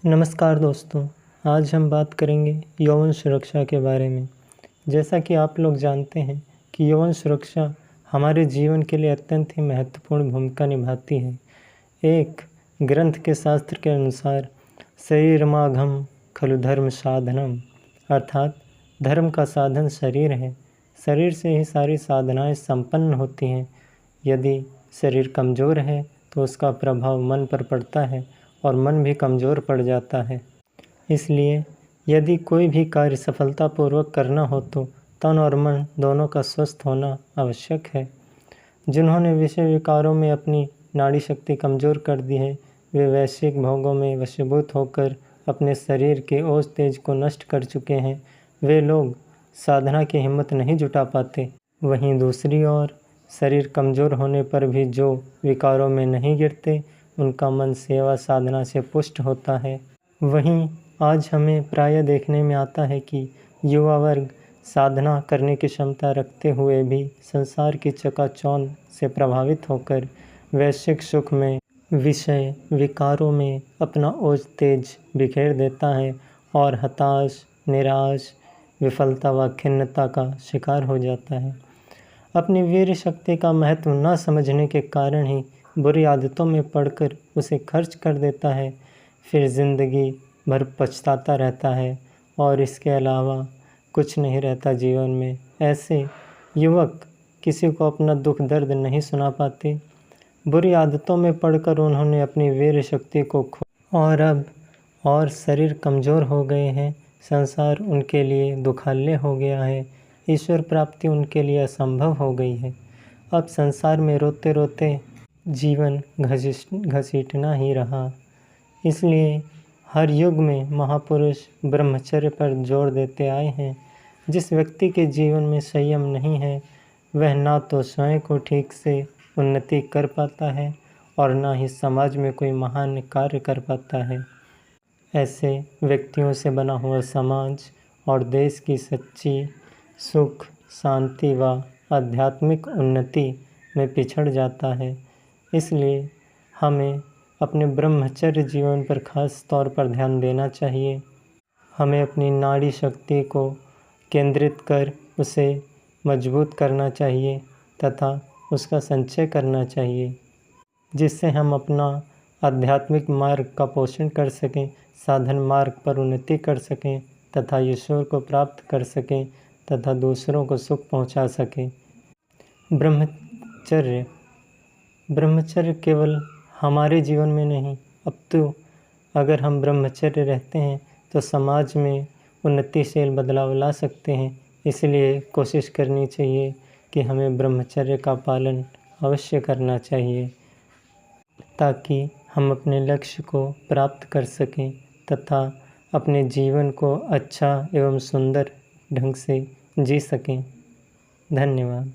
नमस्कार दोस्तों, आज हम बात करेंगे यौन सुरक्षा के बारे में। जैसा कि आप लोग जानते हैं कि यौन सुरक्षा हमारे जीवन के लिए अत्यंत ही महत्वपूर्ण भूमिका निभाती है। एक ग्रंथ के शास्त्र के अनुसार शरीरमाघम खलु धर्म साधनम, अर्थात धर्म का साधन शरीर है। शरीर से ही सारी साधनाएं संपन्न होती हैं। यदि शरीर कमज़ोर है तो उसका प्रभाव मन पर पड़ता है और मन भी कमज़ोर पड़ जाता है। इसलिए यदि कोई भी कार्य सफलतापूर्वक करना हो तो तन और मन दोनों का स्वस्थ होना आवश्यक है। जिन्होंने विषय विकारों में अपनी नाड़ी शक्ति कमज़ोर कर दी है, वे वैश्विक भोगों में वशीभूत होकर अपने शरीर के ओज तेज को नष्ट कर चुके हैं। वे लोग साधना की हिम्मत नहीं जुटा पाते। वहीं दूसरी ओर शरीर कमज़ोर होने पर भी जो विकारों में नहीं गिरते, उनका मन सेवा साधना से पुष्ट होता है। वहीं आज हमें प्रायः देखने में आता है कि युवा वर्ग साधना करने की क्षमता रखते हुए भी संसार की चकाचौंध से प्रभावित होकर वैश्विक सुख में, विषय विकारों में अपना ओज तेज बिखेर देता है और हताश, निराश, विफलता व खिन्नता का शिकार हो जाता है। अपनी वीर शक्ति का महत्व न समझने के कारण ही बुरी आदतों में पड़कर उसे खर्च कर देता है, फिर ज़िंदगी भर पछताता रहता है और इसके अलावा कुछ नहीं रहता जीवन में। ऐसे युवक किसी को अपना दुख दर्द नहीं सुना पाते। बुरी आदतों में पड़कर उन्होंने अपनी वीर शक्ति को खो और अब और शरीर कमज़ोर हो गए हैं। संसार उनके लिए दुखालय हो गया है। ईश्वर प्राप्ति उनके लिए असंभव हो गई है। अब संसार में रोते रोते जीवन घसीटना ही रहा। इसलिए हर युग में महापुरुष ब्रह्मचर्य पर जोर देते आए हैं। जिस व्यक्ति के जीवन में संयम नहीं है, वह ना तो स्वयं को ठीक से उन्नति कर पाता है और ना ही समाज में कोई महान कार्य कर पाता है। ऐसे व्यक्तियों से बना हुआ समाज और देश की सच्ची सुख, शांति व आध्यात्मिक उन्नति में पिछड़ जाता है। इसलिए हमें अपने ब्रह्मचर्य जीवन पर खास तौर पर ध्यान देना चाहिए। हमें अपनी नाड़ी शक्ति को केंद्रित कर उसे मजबूत करना चाहिए तथा उसका संचय करना चाहिए, जिससे हम अपना आध्यात्मिक मार्ग का पोषण कर सकें, साधन मार्ग पर उन्नति कर सकें तथा ईश्वर को प्राप्त कर सकें तथा दूसरों को सुख पहुंचा सकें। ब्रह्मचर्य केवल हमारे जीवन में नहीं, अब तो अगर हम ब्रह्मचर्य रहते हैं तो समाज में उन्नतिशील बदलाव ला सकते हैं। इसलिए कोशिश करनी चाहिए कि हमें ब्रह्मचर्य का पालन अवश्य करना चाहिए, ताकि हम अपने लक्ष्य को प्राप्त कर सकें तथा अपने जीवन को अच्छा एवं सुंदर ढंग से जी सकें। धन्यवाद।